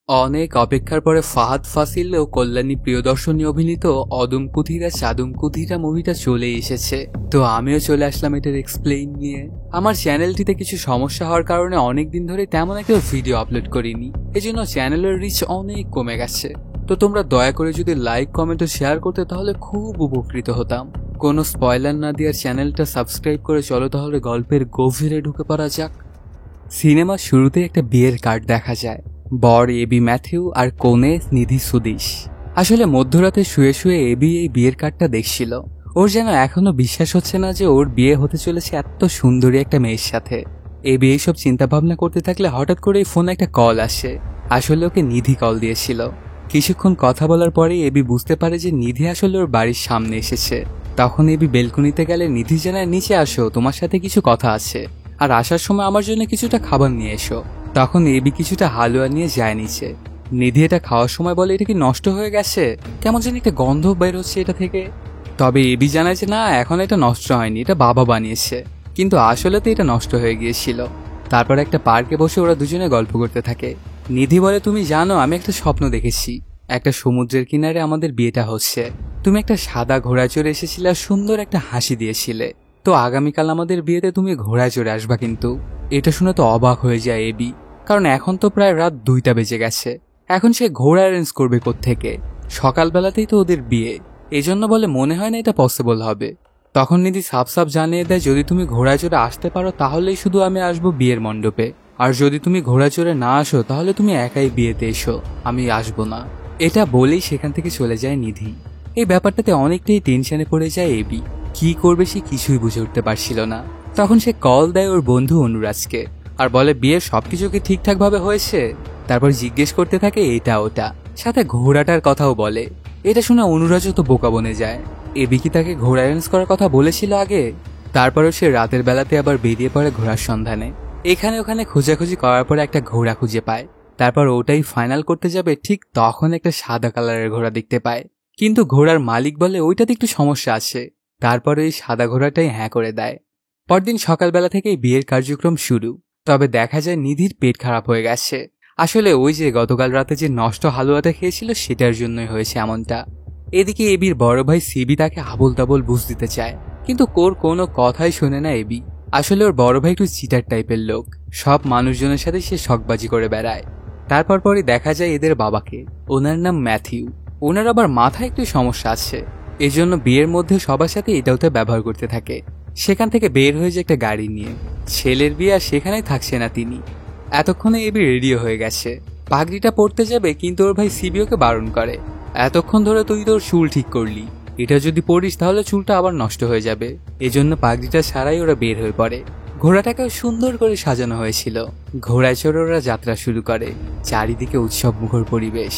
অনেক অপেক্ষার পরে ফাহাদ ফাসিল ও কল্যাণী প্রিয়দর্শনী অভিনীত অদম কুথিরা চাদম কুথিরা মুভিটা চলে এসেছে। তো আমিও চলে আসলাম এটার এক্সপ্লেইন নিয়ে। আমার চ্যানেলটিতে কিছু সমস্যা হওয়ার কারণে অনেকদিন ধরে তেমন একটা ভিডিও আপলোড করিনি, এজন্য চ্যানেলের রিচ অনেক কমে গেছে। তো তোমরা দয়া করে যদি লাইক, কমেন্ট ও শেয়ার করতে তাহলে খুব উপকৃত হতাম। কোনো স্পয়লার না দিয়ে চ্যানেলটা সাবস্ক্রাইব করে চলো তাহলে গল্পের গভীরে ঢুকে পড়া যাক। সিনেমার শুরুতে একটা বিয়ের কার্ড দেখা যায়। বর এবি ম্যাথিউ আর কনে নিধি সুদিশ। আসলে মধ্যরাতে শুয়ে শুয়ে এবি এই বিয়ের কার্ডটা দেখছিল। ওর যেন এখনো বিশ্বাস হচ্ছে না যে ওর বিয়ে হতে চলেছে এত সুন্দরী একটা মেয়ের সাথে। এবি এইসব চিন্তা ভাবনা করতে থাকলে হঠাৎ করে ফোনে একটা কল আসে। আসলে ওকে নিধি কল দিয়েছিল। কিছুক্ষণ কথা বলার পরে এবি বুঝতে পারে যে নিধি আসলে ওর বাড়ির সামনে এসেছে। তখন এবি বেলকনিতে গেলে নিধি জানায়, নিচে আসো, তোমার সাথে কিছু কথা আছে, আর আসার সময় আমার জন্য কিছুটা খাবার নিয়ে এসো। তখন এবি কিছুটা হালুয়া নিয়ে যায় নিচে। নিধি এটা খাওয়ার সময় বলে, এটা কি নষ্ট হয়ে গেছে? কেমন যেন একটা গন্ধ বের হচ্ছে এটা থেকে। তবে এবি জানায় যে না, এখন এটা নষ্ট হয়নি, এটা বাবা বানিয়েছে। কিন্তু আসলে তো এটা নষ্ট হয়ে গিয়েছিল। তারপর একটা পার্কে বসে ওরা দুজনে গল্প করতে থাকে। নিধি বলে, তুমি জানো আমি একটা স্বপ্ন দেখেছি, একটা সমুদ্রের কিনারে আমাদের বিয়েটা হচ্ছে। তুমি একটা সাদা ঘোড়া চড়ে এসেছিলে আর সুন্দর একটা হাসি দিয়েছিলে। তো আগামীকাল আমাদের বিয়েতে তুমি ঘোড়ায় চড়ে আসবা কিন্তু। এটা শুনে তো অবাক হয়ে যায় এবি, কারণ এখন তো প্রায় রাত 2টা বেজে গেছে। এখন সে ঘোড়া অ্যারেঞ্জ করবে কোত্থেকে? সকালবেলাতেই তো ওদের বিয়ে, এজন্য বলে মনে হয় না এটা পসিবল হবে। তখন নিধি সাফ সাফ জানিয়ে দেয়, যদি তুমি ঘোড়ায় চড়ে আসতে পারো তাহলেই শুধু আমি আসবো বিয়ের মণ্ডপে, আর যদি তুমি ঘোড়া চড়ে না আসো তাহলে তুমি একাই বিয়েতে এসো, আমি আসবো না। এটা বলেই সেখান থেকে চলে যায় নিধি। এই ব্যাপারটাতে অনেকটাই টেনশনে পড়ে যায় এবি। কি করবে সে কিছুই বুঝে উঠতে পারছিল না। তখন সে কল দেয় ওর বন্ধু অনুরাজকে আর বলে, বিয়ের সবকিছু কি ঠিকঠাক ভাবে হয়েছে? তারপর জিজ্ঞেস করতে থাকে এটা ওটা, সাথে ঘোড়াটার কথাও বলে। এটা শুনে অনুরাজও তো বোকা বনে যায়। এবি কি তাকে ঘোড়া অ্যারেঞ্জ করার কথা বলেছিল আগে? তারপরও সে রাতের বেলাতে আবার বেরিয়ে পড়ে ঘোড়ার সন্ধানে। এখানে ওখানে খোঁজাখুঁজি করার পরে একটা ঘোড়া খুঁজে পায়। তারপর ওটাই ফাইনাল করতে যাবে, ঠিক তখন একটা সাদা কালারের ঘোড়া দেখতে পায়। কিন্তু ঘোড়ার মালিক বলে ওইটাতে একটু সমস্যা আছে। তারপরে এই সাদা ঘোড়াটাই হ্যাঁ করে দেয়। পরদিন সকালবেলা থেকেই বিয়ের কার্যক্রম শুরু। তবে দেখা যায় নিধির পেট খারাপ হয়ে গেছে। আসলে ওই যে গতকাল রাতে যে নষ্ট হালুয়াটা খেয়েছিল সেটার জন্যই হয়েছে এমনটা। এদিকে এবির বড় ভাই সিবি তাকে আবোল তাবোল বুঝ দিতে চায়, কিন্তু ওর কোনো কথাই শোনে না এবি। আসলে ওর বড় ভাই একটু চিটার টাইপের লোক, সব মানুষজনের সাথে সে শখবাজি করে বেড়ায়। তারপর পরে দেখা যায় এদের বাবাকে, ওনার নাম ম্যাথিউ। ওনার আবার মাথায় একটু সমস্যা আছে, এজন্য বিয়ের মধ্যে সবার সাথে এটা ওটা ব্যবহার করতে থাকে। সেখান থেকে বের হয়ে যায় একটা গাড়ি নিয়ে। ছেলের বিয়ে আর সেখানেই থাকছে না তিনি। এতক্ষণে এবি রেডিও হয়ে গেছে, পাগড়িটা পরতে যাবে, কিন্তু ওর ভাই সিবিওকে বারণ করে। এতক্ষণ ধরে তুই তোর চুল ঠিক করলি, এটা যদি পরিস তাহলে চুলটা আবার নষ্ট হয়ে যাবে। এজন্য পাগড়িটা ছাড়াই ওরা বের হয়ে পড়ে। ঘোড়াটাকেও সুন্দর করে সাজানো হয়েছিল। ঘোড়ায় চড়ে ওরা যাত্রা শুরু করে। চারিদিকে উৎসব মুখর পরিবেশ।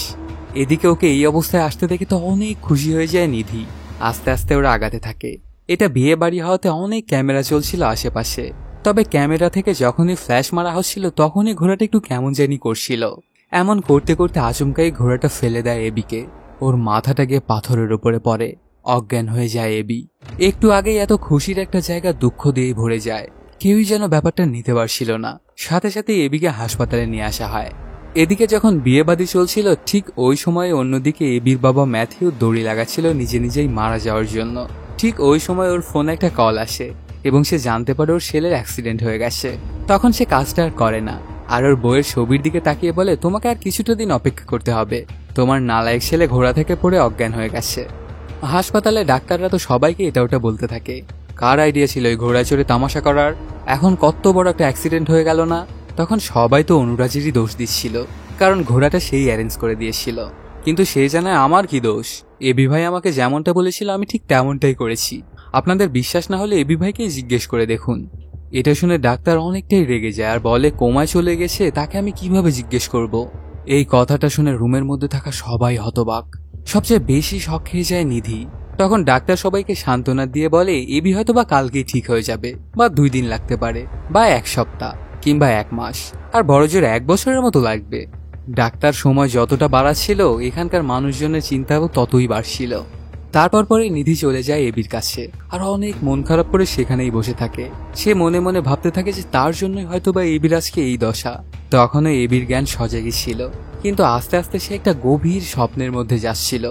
এদিকে ওকে এই অবস্থায় আসতে দেখে তো অনেক খুশি হয়ে যায় নিধি। আস্তে আস্তে ওরা আগাতে থাকে। এটা বিয়ে বাড়ি হওয়াতে অনেক ক্যামেরা চলছিল আশেপাশে। তবে ক্যামেরা থেকে যখনই ফ্ল্যাশ মারা হচ্ছিল তখনই ঘোড়াটা একটু কেমন জানি করছিল। এমন করতে করতে আচমকাই ঘোড়াটা ফেলে দেয় এবিকে। ওর মাথাটা গিয়ে পাথরের উপরে পড়ে, অজ্ঞান হয়ে যায় এবি। একটু আগেই এত খুশির একটা জায়গা দুঃখ দিয়ে ভরে যায়। কেউই যেন ব্যাপারটা নিতে পারছিল না। সাথে সাথে এবিকে হাসপাতালে নিয়ে আসা হয়। এদিকে যখন বিয়েবাদী চলছিল ঠিক ওই সময় অন্যদিকে এবির বাবা ম্যাথিউ দড়ি লাগাচ্ছিল নিজে নিজেই মারা যাওয়ার জন্য। ঠিক ওই সময় ওর ফোনে একটা কল আসে এবং সে জানতে পারে ওর ছেলের অ্যাক্সিডেন্ট হয়ে গেছে। তখন সে কাজটা আর করে না, আর ওর বউয়ের ছবির দিকে তাকিয়ে বলে, তোমাকে আর কিছুটা দিন অপেক্ষা করতে হবে, তোমার নালায়েক ছেলে ঘোড়া থেকে পড়ে অজ্ঞান হয়ে গেছে। হাসপাতালে ডাক্তাররা তো সবাইকে এটা ওটা বলতে থাকে, কার আইডিয়া ছিল এই ঘোড়া চড়ে তামাশা করার? এখন কত বড় একটা অ্যাক্সিডেন্ট হয়ে গেল না? তখন সবাই তো অনুরাজেরই দোষ দিচ্ছিল, কারণ ঘোড়াটা সেই অ্যারেঞ্জ করে দিয়েছিল। কিন্তু সে জানায়, আমার কি দোষ? এবি ভাই আমাকে যেমনটা বলেছিল আমি ঠিক তেমনটাই করেছি। আপনাদের বিশ্বাস না হলে এবি ভাইকেই জিজ্ঞেস করে দেখুন। এটা শুনে ডাক্তার অনেকটাই রেগে যায় আর বলে, কোমায় চলে গেছে, তাকে আমি কিভাবে জিজ্ঞেস করব? এই কথাটা শুনে রুমের মধ্যে থাকা সবাই হতবাক। সবচেয়ে বেশি শক খেয়ে যায় নিধি। তখন ডাক্তার সবাইকে সান্ত্বনা দিয়ে বলে, এবি হয়তো বা কালকেই ঠিক হয়ে যাবে, বা 2 দিন লাগতে পারে, বা 1 সপ্তাহ, কিংবা 1 মাস, আর বড়জোর 1 বছরের মতো লাগবে। ডাক্তার সময় যতটা বাড়াচ্ছিল এখানকার মানুষজনের চিন্তাও ততই বাড়ছিল। তারপর পরে নিধি চলে যায় এবির কাছে আর অনেক মন খারাপ করে সেখানেই বসে থাকে। সে মনে মনে ভাবতে থাকে যে তার জন্যই হয়তো বা এবির আজকে এই দশা। তখনও এবির জ্ঞান সজাগই ছিল, কিন্তু আস্তে আস্তে সে একটা গভীর স্বপ্নের মধ্যে যাচ্ছিল।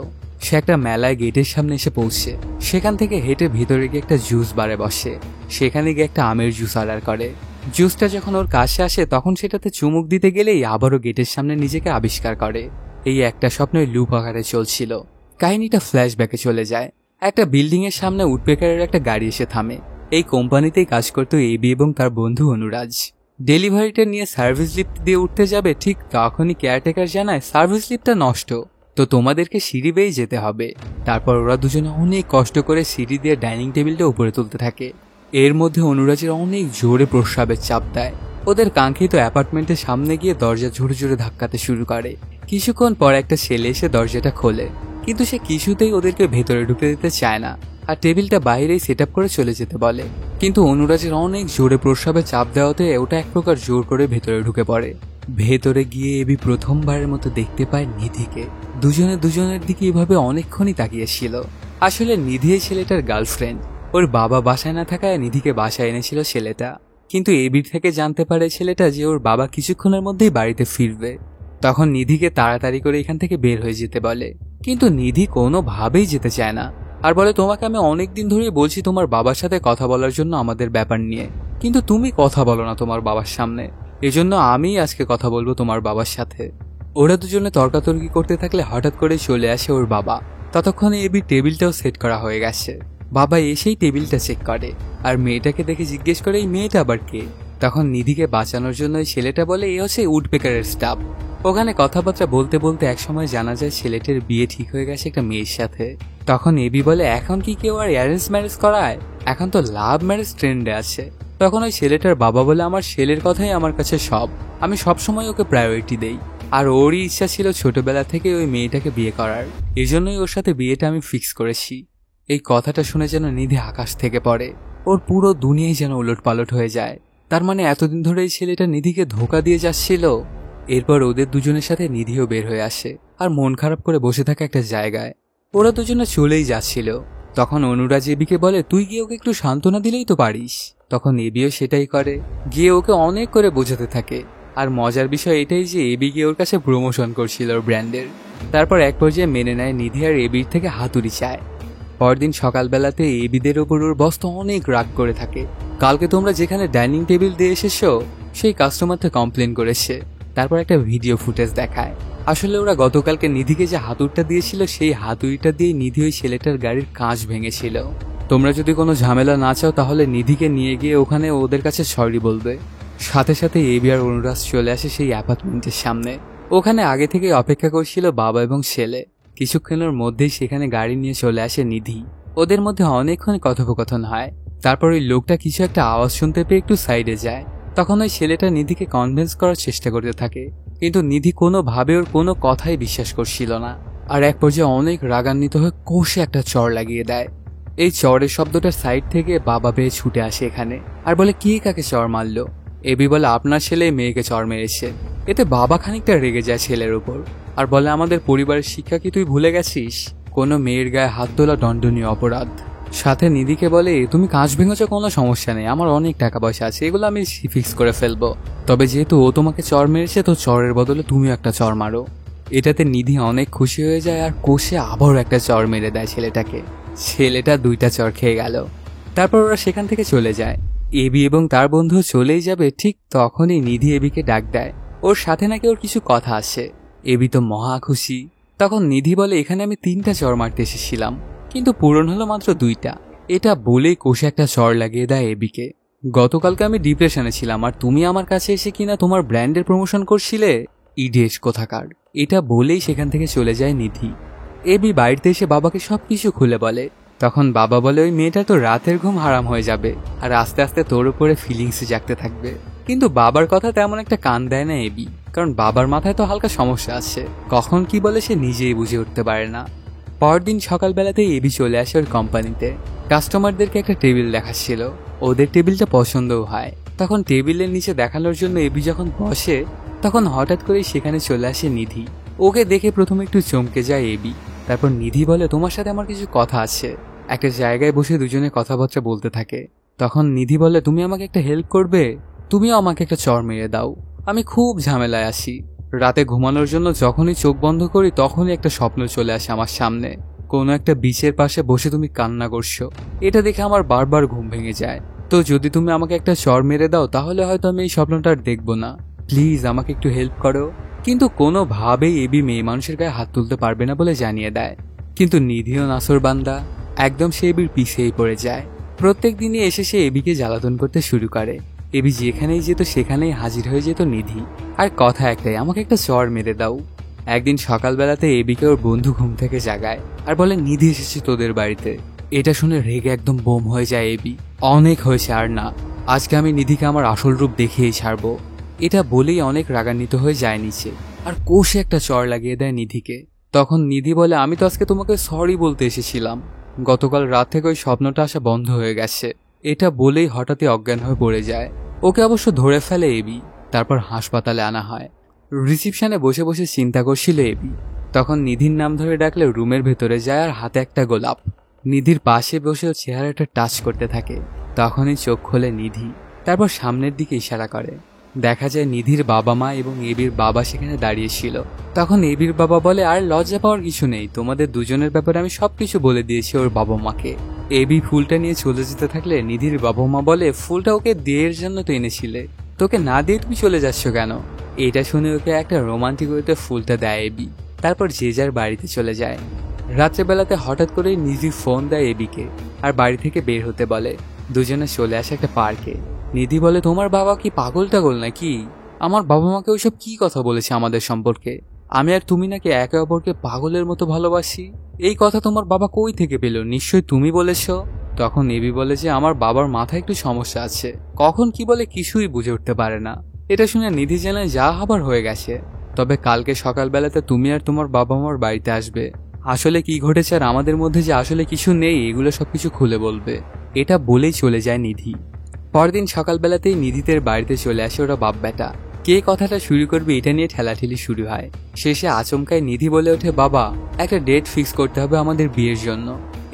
সে একটা মেলায় গেটের সামনে এসে পৌঁছে, সেখান থেকে হেঁটে ভিতরে গিয়ে একটা জুস বারে বসে। সেখানে গিয়ে একটা আমের জুস অর্ডার করে। জুসটা যখন ওর কাছে আসে তখন সেটাতে চুমুক দিতে গেলেই আবারও গেটের সামনে নিজেকে আবিষ্কার করে। এই একটা স্বপ্নের লুপ আকারে চলছিল। কাহিনীটা ফ্ল্যাশব্যাকে চলে যায়। একটা বিল্ডিং এর সামনে উডপেকারের একটা গাড়ি এসে থামে। এই কোম্পানিতেই কাজ করত এবি এবং তার বন্ধু অনুরাজ। ডেলিভারিটা নিয়ে সার্ভিস লিফট দিয়ে উঠতে যাবে, ঠিক তখনই কেয়ারটেকার জানায় সার্ভিস লিফটটা নষ্ট, তো তোমাদেরকে সিঁড়ি বেয়ে যেতে হবে। তারপর ওরা দুজনে অনেক কষ্ট করে সিঁড়ি দিয়ে ডাইনিং টেবিলটা উপরে তুলতে থাকে। এর মধ্যে অনুরাজের অনেক জোরে প্রস্রাবের চাপ দেয়। ওদের কাঙ্ক্ষিত অ্যাপার্টমেন্টের সামনে গিয়ে দরজা জোরে জোরে ধাক্কাতে শুরু করে। কিছুক্ষণ পর একটা ছেলে এসে দরজাটা খোলে, কিন্তু সে কিছুতেই ওদেরকে ভেতরে ঢুকতে দিতে চায় না আর টেবিলটা বাইরেই সেট আপ করে চলে যেতে বলে। কিন্তু অনুরাজের অনেক জোরে প্রস্রাবে চাপ দেওয়াতে ওটা এক প্রকার জোর করে ভেতরে ঢুকে পড়ে। ভেতরে গিয়ে এবি প্রথমবারের মতো দেখতে পায় নিধিকে। দুজনে দুজনের দিকে এভাবে অনেকক্ষণই তাকিয়েছিল। আসলে নিধি এই ছেলেটার গার্লফ্রেন্ড। ওর বাবা বাসায় না থাকায় নিধিকে বাসায় এনেছিল ছেলেটা। কিন্তু এবির থেকে জানতে পারে ছেলেটা যে ওর বাবা কিছুক্ষণের মধ্যেই বাড়িতে ফিরবে। তখন নিধিকে তাড়াতাড়ি করে এখান থেকে বের হয়ে যেতে বলে, কিন্তু নিধি কোনোভাবেই যেতে চায় না আর বলে তোমাকে আমি অনেকদিন ধরেই বলছি তোমার বাবার সাথে কথা বলার জন্য আমাদের ব্যাপার নিয়ে, কিন্তু তুমি কথা বলো না তোমার বাবার সামনে, এজন্য আমিই আজকে কথা বলবো তোমার বাবার সাথে। ওরা দুজনে তর্কাতর্কি করতে থাকলে হঠাৎ করে চলে আসে ওর বাবা। ততক্ষণে এবি টেবিলটাও সেট করা হয়ে গেছে। বাবা এসেই টেবিলটা চেক করে আর মেয়েটাকে দেখে জিজ্ঞেস করে এই মেয়েটা আবার কে। তখন নিধিকে বাঁচানোর জন্য ওই ছেলেটা বলে এ হচ্ছে উডপেকারের স্টাফ। ওখানে কথাবার্তা বলতে বলতে একসময় জানা যায় ছেলেটার বিয়ে ঠিক হয়ে গেছে একটা মেয়ের সাথে। তখন এবি বলে এখন কি কেউ আর অ্যারেঞ্জ ম্যারেজ করায়, এখন তো লাভ ম্যারেজ ট্রেন্ডে আছে। তখন ওই ছেলেটার বাবা বলে আমার ছেলের কথাই আমার কাছে সব, আমি সবসময় ওকে প্রায়োরিটি দেই, আর ওরই ইচ্ছা ছিল ছোটবেলা থেকে ওই মেয়েটাকে বিয়ে করার, এই জন্যই ওর সাথে বিয়েটা আমি ফিক্স করেছি। এই কথাটা শুনে যেন নিধি আকাশ থেকে পড়ে। ওর পুরো দুনিয়াই যেন উলটপালট হয়ে যায়। তার মানে এতদিন ধরে এই ছেলেটা নিধিকে ধোকা দিয়ে যাচ্ছিল। এরপর ওদের দুজনের সাথে নিধিও বের হয়ে আসে আর মন খারাপ করে বসে থাকে একটা জায়গায়। ওরা দুজনে চলেই যাচ্ছিল। তখন অনুরাজ এবিকে বলে তুই গিয়ে ওকে একটু সান্ত্বনা দিলেই তো পারিস। তখন এবিও সেটাই করে, গিয়ে ওকে অনেক করে বোঝাতে থাকে। আর মজার বিষয় এটাই যে এবি গিয়ে ওর কাছে প্রমোশন করছিল ওর ব্র্যান্ডের। তারপর এক পর্যায়ে মেনে নেয় নিধি আর এবির থেকে হাতুড়ি চায়। পরদিন সকালবেলাতে এবিদের ওপর ওর বস তো অনেক রাগ করে থাকে। কালকে তোমরা যেখানে ডাইনিং টেবিল দিয়ে এসেছো সেই কাস্টমারটা কমপ্লেন করেছে। তারপর একটা ভিডিও ফুটেজ দেখায়। আসলে ওরা গতকালকে নিধিকে যে হাতুড়িটা দিয়েছিল সেই হাতুড়িটা দিয়ে নিধি ওই ছেলেটার গাড়ির কাঁচ ভেঙেছিল। তোমরা যদি কোনো ঝামেলা না চাও তাহলে নিধিকে নিয়ে গিয়ে ওখানে ওদের কাছে সরি বলবে। সাথে সাথে এবি আর অনুরাজ চলে আসে সেই অ্যাপার্টমেন্টের সামনে। ওখানে আগে থেকে অপেক্ষা করছিল বাবা এবং ছেলে। কিছুক্ষণের মধ্যেই সেখানে গাড়ি নিয়ে চলে আসে নিধি। ওদের মধ্যে অনেকক্ষণ কথোপকথন হয়। তারপর ওই লোকটা কিছু একটা আওয়াজ শুনতে পেয়ে একটু সাইডে যায়। তখন ওই ছেলেটা নিধিকে কনভিন্স করার চেষ্টা করতে থাকে, কিন্তু নিধি কোনোভাবে ওর কোনো কথাই বিশ্বাস করছিল না। আর এক পর্যায়ে অনেক রাগান্বিত হয়ে কষে একটা চড় লাগিয়ে দেয়। এই চড়ের শব্দটার সাইড থেকে বাবা বেয়ে ছুটে আসে এখানে আর বলে কে কাকে চড় মারলো। এবি বলে আপনার ছেলে মেয়েকে চড় মেরেছে। এতে বাবা খানিকটা রেগে যায় ছেলের উপর আর বলে আমাদের পরিবারের শিক্ষা কি তুই ভুলে গেছিস? কোনো মেয়ের গায়ে হাত তোলা দণ্ডনীয় অপরাধ। সাথে নিধিকে বলে তুমি কাঁচ ভেঙেছো কোনো সমস্যা নেই, আমার অনেক টাকা পয়সা আছে, এগুলো আমি ফিক্স করে ফেলবো, তবে যেহেতু ও তোমাকে চড় মেরেছে তো চড়ের বদলে তুমিও একটা চড় মারো। এটাতে নিধি অনেক খুশি হয়ে যায় আর কষে আবারও একটা চড় মেরে দেয় ছেলেটাকে। ছেলেটা 2টা চড় খেয়ে গেল। তারপর ওরা সেখান থেকে চলে যায়। এবি এবং তার বন্ধু চলেই যাবে, ঠিক তখনই নিধি এবিকে ডাক দেয়। ওর সাথে নাকি ওর কিছু কথা আছে। এবি তো মহা খুশি। তখন নিধি বলে এখানে আমি 3টা চড় মারতে এসেছিলাম, কিন্তু পূরণ হলো মাত্র 2টা। এটা বলেই কষে একটা চড় লাগিয়ে দেয় এবিকে। গতকালকে আমি ডিপ্রেশনে ছিলাম আর তুমি আমার কাছে এসে কিনা তোমার ব্র্যান্ডের প্রমোশন করছিলে, ইডিয়েট কোথাকার। এটা বলেই সেখান থেকে চলে যায় নিধি। এবি বাড়িতে এসে বাবাকে সবকিছু খুলে বলে। তখন বাবা বলে ওই মেয়েটা তো রাতের ঘুম হারাম হয়ে যাবে আর আস্তে আস্তে তোর উপরে ফিলিংস জাগতে থাকবে। কিন্তু বাবার কথা তেমন একটা কান দেয় না এবি, কারণ বাবার মাথায় তো হালকা সমস্যা আছে, কখন কি বলে সে নিজেই বুঝে উঠতে পারে না। পরদিন সকালবেলাতেই এবি চলে আসে ওর কোম্পানিতে। কাস্টমারদেরকে একটা টেবিল দেখাচ্ছিল। ওদের টেবিলটা পছন্দও হয়। তখন টেবিলের নিচে দেখানোর জন্য এবি যখন বসে তখন হঠাৎ করে সেখানে চলে আসে নিধি। ওকে দেখে প্রথমে একটু চমকে যায় এবি। তারপর নিধি বলে তোমার সাথে আমার কিছু কথা আছে। একটা জায়গায় বসে দুজনে কথাবার্তা বলতে থাকে। তখন নিধি বলে তুমি আমাকে একটা হেল্প করবে, তুমিও আমাকে একটা চড় মেরে দাও, আমি খুব ঝামেলায় আছি। রাতে ঘুমানোর জন্য যখনই চোখ বন্ধ করি তখনই একটা স্বপ্ন চলে আসে আমার সামনে। কোনো একটা বিচের পাশে বসে তুমি কান্না করছো। এটা দেখে আমার বারবার ঘুম ভেঙে যায়। তো যদি তুমি আমাকে একটা চর মেরে দাও তাহলে হয়তো আমি এই স্বপ্নটা আর দেখবো না। প্লিজ আমাকে একটু হেল্প করো। কিন্তু কোনোভাবেই এবি মেয়ে মানুষের গায়ে হাত তুলতে পারবে না বলে জানিয়ে দেয়। কিন্তু নিধিও নাসর বান্দা, একদম সে এবির পিছিয়েই পড়ে যায়। প্রত্যেক দিনই এসে সে এবিকে জ্বালাতন করতে শুরু করে। এবি যেখানেই যেত সেখানেই হাজির হয়ে যেত নিধি। আর কথা একটাই, আমাকে একটা চর মেরে দাও। একদিন সকালবেলাতে এবিকে ওর বন্ধু ঘুম থেকে জাগায় আর বলে নিধি এসেছে তোদের বাড়িতে। এটা শুনে রেগে একদম বোম হয়ে যায় এবি। অনেক হয়েছে আর না, আজকে আমি নিধিকে আমার আসল রূপ দেখিয়েই ছাড়বো। এটা বলেই অনেক রাগান্বিত হয়ে যায় নিচে আর কোষে একটা চর লাগিয়ে দেয় নিধিকে। তখন নিধি বলে আমি তো আজকে তোমাকে সরি বলতে এসেছিলাম, গতকাল রাত থেকে ওই স্বপ্নটা আসা বন্ধ হয়ে গেছে। এটা বলেই হঠাৎই অজ্ঞান হয়ে পড়ে যায়। ওকে অবশ্য ধরে ফেলে এবি, তারপর হাসপাতালে আনা হয়। রিসিপশনে বসে বসে চিন্তা করছিল এবি। তখন নিধির নাম ধরে ডাকলে রুমের ভেতরে যায় আর হাতে একটা গোলাপ। নিধির পাশে বসে চেহারাটা টাচ করতে থাকে। তখনই চোখ খোলে নিধি, তারপর সামনের দিকে ইশারা করে। দেখা যায় নিধির বাবা মা এবং এবির বাবা সেখানে দাঁড়িয়েছিল। তখন এবির বাবা বলে আর লজ্জা পাওয়ার কিছু নেই, তোমাদের দুজনের ব্যাপারে আমি সবকিছু বলে দিয়েছি ওর বাবা মাকে। এবি ফুলটা নিয়ে চলে যেতে থাকলে নিধির বাবা মা বলে ফুলটা ওকে দিয়ের জন্য তো এনেছিলে, তোকে না দিয়ে তুমি চলে যাচ্ছ কেন? এটা শুনে ওকে একটা রোমান্টিক ওয়েতে ফুলটা দেয় এবি, তারপর যে যার বাড়িতে চলে যায়। রাত্রেবেলাতে হঠাৎ করে নিধি ফোন দেয় এবিকে আর বাড়ি থেকে বের হতে বলে। দুজনে চলে আসে একটা পার্কে। নিধি বলে তোমার বাবা কি পাগল টাগল নাকি? আমার বাবা মাকে ওইসব কি কথা বলেছে আমাদের সম্পর্কে? আমি আর তুমি নাকি একে অপরকে পাগলের মতো ভালোবাসি? এই কথা তোমার বাবা কই থেকে পেল? নিশ্চয়ই তুমি বলেছ। তখন এবি বলে যে আমার বাবার মাথায় একটু সমস্যা আছে, কখন কি বলে কিছুই বুঝে উঠতে পারে না। এটা শুনে নিধি জানায় যা হবার হয়ে গেছে, তবে কালকে সকালবেলাতে তুমি আর তোমার বাবা মার বাড়িতে আসবে। আসলে কি ঘটেছে আর আমাদের মধ্যে যে আসলে কিছু নেই এগুলো সবকিছু খুলে বলবে। এটা বলেই চলে যায় নিধি। পরদিন সকালবেলাতেই নিধিদের বাড়িতে চলে আসে ওরা বাপ বেটা। কে কথাটা শুরু করবে এটা নিয়ে ঠেলাঠেলি শুরু হয়। শেষে আচমকায় নিধি বলে ওঠে বাবা একটা ডেট ফিক্স করতে হবে আমাদের বিয়ের জন্য।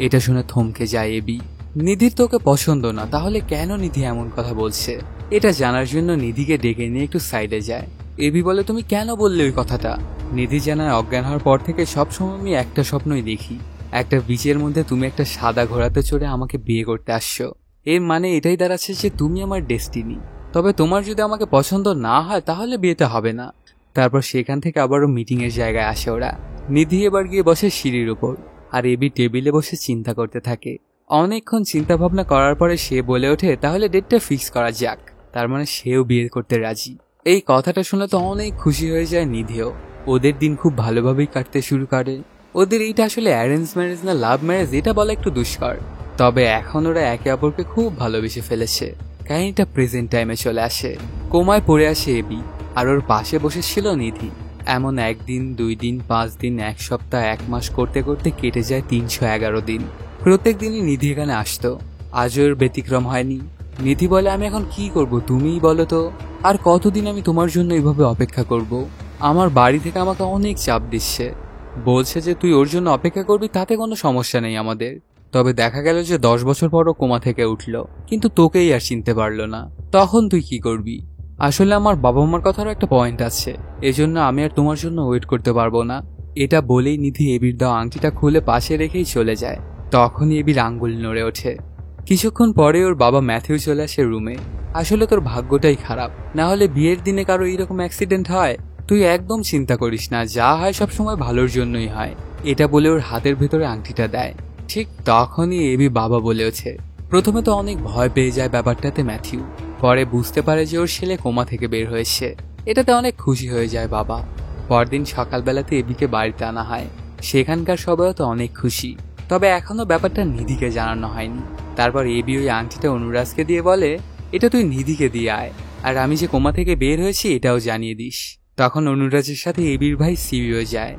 এটা শুনে থমকে যায় এবি। নিধির তোকে পছন্দ না, তাহলে কেন নিধি এমন কথা বলছে? এটা জানার জন্য নিধিকে ডেকে নিয়ে একটু সাইডে যায়। এবি বলে তুমি কেন বললে ওই কথাটা? নিধি জানায় অজ্ঞান হওয়ার পর থেকে সবসময় আমি একটা স্বপ্নই দেখি, একটা বিচের মধ্যে তুমি একটা সাদা ঘোড়াতে চড়ে আমাকে বিয়ে করতে আসছো। এর মানে এটাই দাঁড়াচ্ছে যে তুমি আমার ডেস্টিনি। তবে তোমার যদি আমাকে পছন্দ না হয় তাহলে বিয়েটা হবে না। তারপর সেখান থেকে আবারও মিটিং এর জায়গায় আসে ওরা। নিধি এবার গিয়ে বসে সিঁড়ির উপর আর এবি টেবিলে বসে চিন্তা করতে থাকে। অনেকক্ষণ চিন্তা ভাবনা করার পরে সে বলে ওঠে তাহলে ডেটটা ফিক্স করা যাক। তার মানে সেও বিয়ে করতে রাজি। এই কথাটা শুনে তো অনেক খুশি হয়ে যায় নিধিও। ওদের দিন খুব ভালোভাবেই কাটতে শুরু করে। ওদের এইটা আসলে অ্যারেঞ্জ ম্যারেজ না লাভ ম্যারেজ এটা বলা একটু দুষ্কর, তবে এখন ওরা একে অপরকে খুব ভালোবেসে ফেলেছে। কাহিনীটা প্রেজেন্ট টাইমে চলে আসে। কোমায় পড়ে আসে এবি আর ওর পাশে বসেছিল নিধি। এমন একদিন, 2 দিন, 5 দিন, 1 সপ্তাহ, 1 মাস করতে করতে কেটে যায় 311 দিন। প্রত্যেক দিনই নিধি এখানে আসতো, আজও ওর ব্যতিক্রম হয়নি। নিধি বলে আমি এখন কি করব তুমিই বলো তো, আর কতদিন আমি তোমার জন্য এইভাবে অপেক্ষা করব? আমার বাড়ি থেকে আমাকে অনেক চাপ দিচ্ছে, বলছে যে তুই ওর জন্য অপেক্ষা করবি, তাতে কোনো সমস্যা নেই আমাদের। তবে দেখা গেল যে 10 বছর পরও কোমা থেকে উঠলো, কিন্তু তোকেই আর চিনতে পারলো না, তখন তুই কি করবি? আসলে আমার বাবা মার কথারও একটা পয়েন্ট আছে, এজন্য আমি আর তোমার জন্য ওয়েট করতে পারবো না। এটা বলেই নিধি এবির দেওয়া আংটিটা খুলে পাশে রেখেই চলে যায়। তখনই এবির আঙ্গুল নড়ে ওঠে। কিছুক্ষণ পরে ওর বাবা ম্যাথিউ চলে আসে রুমে। আসলে তোর ভাগ্যটাই খারাপ, না হলে বিয়ের দিনে কারো এরকম অ্যাক্সিডেন্ট হয়। তুই একদম চিন্তা করিস না, যা হয় সবসময় ভালোর জন্যই হয়। এটা বলে ওর হাতের ভেতরে আংটিটা দেয়। ঠিক তখনই এবি বাবা বলে ওঠে। প্রথমে তো অনেক ভয় পেয়ে যায় ব্যাপারটাতে ম্যাথিউ, পরে বুঝতে পারে যে ওর ছেলে কোমা থেকে বের হয়েছে। এটাতে অনেক খুশি হয়ে যায় বাবা। পরদিন সকালবেলাতে এবিকে বাড়িতে আনা হয়। সেখানকার সবাইও তো অনেক খুশি, তবে এখনো ব্যাপারটা নিধিকে জানানো হয়নি। তারপর এবি ওই আংটিটা অনুরাজকে দিয়ে বলে এটা তুই নিধিকে দিয়ে আয়, আর আমি যে কোমা থেকে বের হয়েছি এটাও জানিয়ে দিস। তখন অনুরাজের সাথে এবির ভাই সিবিও যায়।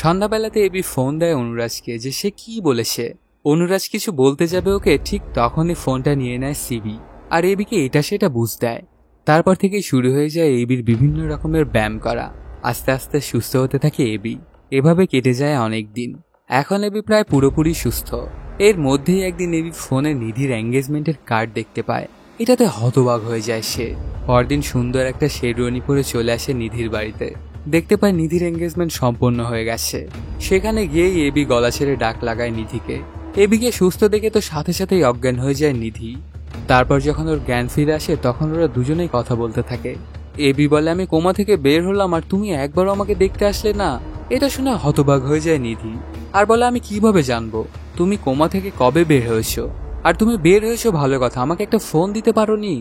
সন্ধ্যাবেলাতে এবি ফোন দেয় অনুরাজকে যে সে কি বলেছে। অনুরাজ কিছু বলতে যাবে ওকে, ঠিক তখনই ফোনটা নিয়ে নেয় সিবি আর এবিকে এটা সেটা বুঝ দেয়। তারপর থেকেই শুরু হয়ে যায় এবির বিভিন্ন রকমের ব্যায়াম করা। আস্তে আস্তে সুস্থ হতে থাকে এবি। এভাবে কেটে যায় অনেক দিন। এখন এবি প্রায় পুরোপুরি সুস্থ। এর মধ্যেই একদিন এবি ফোনে নিধির এঙ্গেজমেন্টের কার্ড দেখতে পায়। এটাতে হতবাক হয়ে যায় সে। পরদিন সুন্দর একটা শেরওয়ানি পরে চলে আসে নিধির বাড়িতে। দেখতে পাই নিধির এঙ্গেজমেন্ট সম্পন্ন হয়ে গেছে। সেখানে গিয়েই এবি গলা ছেড়ে ডাক লাগায় নিধিকে। এবিকে সুস্থ দেখে তো সাথে সাথেই অজ্ঞান হয়ে যায় নিধি। তারপর যখন ওর জ্ঞান ফিরে আসে তখন ওরা দুজনেই কথা বলতে থাকে। এবি বলে, আমি কোমা থেকে বের হলাম আর তুমি একবারও আমাকে দেখতে আসলে না। এটা শুনে হতবাক হয়ে যায় নিধি আর বলে, আমি কিভাবে জানবো তুমি কোমা থেকে কবে বের হয়েছো? আর তুমি বের হয়েছো ভালো কথা, আমাকে একটা ফোন দিতে পারোনি?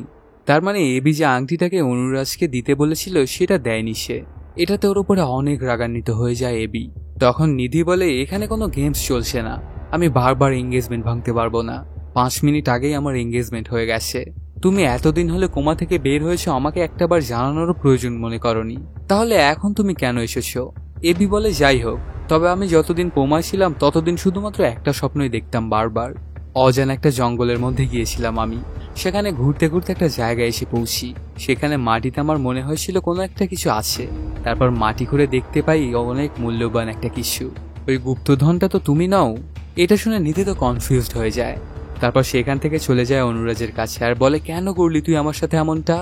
তার মানে এবি যে আংটিটাকে অনুরাজকে দিতে বলেছিল সেটা দেয়নি সে। এটাতে ওর উপরে অনেক রাগান্বিত হয়ে যায় এবি। তখন নিধি বলে, এখানে কোনো গেমস চলছে না, আমি বারবার এঙ্গেজমেন্ট ভাঙতে পারবো না। 5 মিনিট আগেই আমার এঙ্গেজমেন্ট হয়ে গেছে। তুমি এতদিন হলে কোমা থেকে বের হয়েছো, আমাকে একটাবার জানানোরও প্রয়োজন মনে করনি, তাহলে এখন তুমি কেন এসেছো? এবি বলে, যাই হোক, তবে আমি যতদিন কোমায় ছিলাম ততদিন শুধুমাত্র একটা স্বপ্নই দেখতাম বারবার। অজানা একটা জঙ্গলের মধ্যে গিয়েছিলাম আমি। সেখানে ঘুরতে ঘুরতে একটা জায়গায় এসে পৌঁছি। সেখানে মাটিতে আমার মনে হয়েছিল কোনো একটা কিছু আছে। তারপর মাটি খুঁড়ে দেখতে পাই অনেক মূল্যবান একটা কিছু। ওই গুপ্তধনটা তো তুমি নাও। এটা শুনে নিধি তো কনফিউজড হয়ে যায়। তারপর সেখান থেকে চলে যায় অনুরাজের কাছে আর বলে, কেন করলি তুই আমার সাথে এমনটা?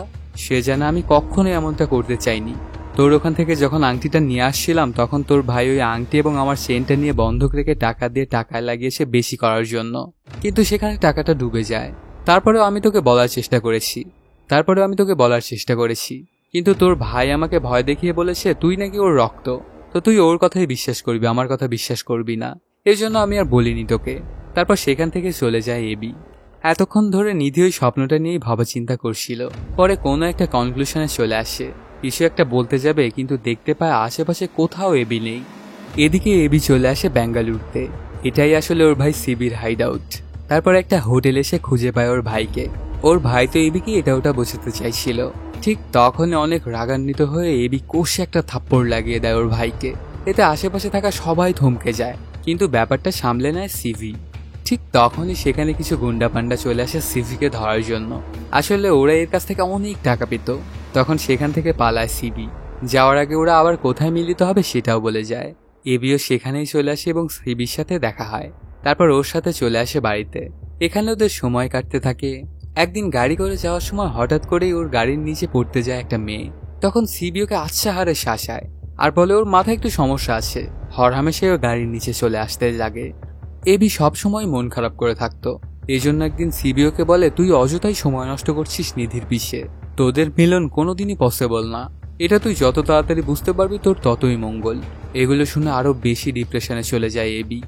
সে জানে আমি কখনোই এমনটা করতে চাইনি। তোর ওখান থেকে যখন আংটিটা নিয়ে আসছিলাম তখন তোর ভাই ওই আংটি এবং আমার চেনটা নিয়ে বন্ধক রেখে টাকা দিয়ে টাকায় লাগিয়েছে বেশি করার জন্য, কিন্তু সেখানে টাকাটা ডুবে যায়। তারপরেও আমি তোকে বলার চেষ্টা করেছি, কিন্তু তোর ভাই আমাকে ভয় দেখিয়ে বলেছে তুই নাকি ওর রক্ত, তো তুই ওর কথাই বিশ্বাস করবি, আমার কথা বিশ্বাস করবি না। এর জন্য আমি আর বলিনি তোকে। তারপর সেখান থেকে চলে যায় এবি। এতক্ষণ ধরে নিধি ওই স্বপ্নটা নিয়েই ভাবা চিন্তা করছিল। পরে কোনো একটা কনক্লুশনে চলে আসে, কিছু একটা বলতে যাবে কিন্তু দেখতে পায় আশেপাশে কোথাও এবি নেই। এদিকে এবি চলে আসে বেঙ্গালুরুতে। এটাই আসলে ওর ভাই সিবির হাইড আউট। তারপর একটা হোটেল এসে খুঁজে পায় ওর ভাইকে। ওর ভাই তো এবিকে এটা ওটা বোঝাতে চাইছিল। ঠিক তখনই অনেক রাগান্বিত হয়ে এবি কষে একটা থাপ্পড় লাগিয়ে দেয় ওর ভাইকে। এতে আশেপাশে থাকা সবাই থমকে যায়, কিন্তু ব্যাপারটা সামলে নেয় সিভি। ঠিক তখনই সেখানে কিছু গুন্ডা পান্ডা চলে আসে সিভিকে ধরার জন্য। আসলে ওরা এর কাছ থেকে অনেক টাকা পেত। তখন সেখান থেকে পালায় সিবি। যাওয়ার আগে ওরা আবার কোথায় মিলিত হবে সেটাও বলে যায়। এবিও সেখানেই চলে আসে এবং সিবির সাথে দেখা হয়। তারপর ওর সাথে চলে আসে বাড়িতে। এখানে ওদের সময় কাটতে থাকে। একদিন গাড়ি করে যাওয়ার সময় হঠাৎ করেই ওর গাড়ির নিচে পড়তে যায় একটা মেয়ে। তখন সিবি ওকে আচ্ছা হারে শাসায় আর বলে ওর মাথায় একটু সমস্যা আছে, হরহামেশাই ওর গাড়ির নিচে চলে আসতে লাগে। এবি সবসময় মন খারাপ করে থাকতো। এই জন্য একদিন সিবিওকে বলে, তুই অযথাই সময় নষ্ট করছিস নিধির পিছে, তোদের মিলন কোনোদিনই পসিবল না। এটা তুই যত তাড়াতাড়ি বুঝতে পারবি তোর ততই মঙ্গল। এগুলো শুনে আরো বেশি ডিপ্রেশনে চলে যায় এবি।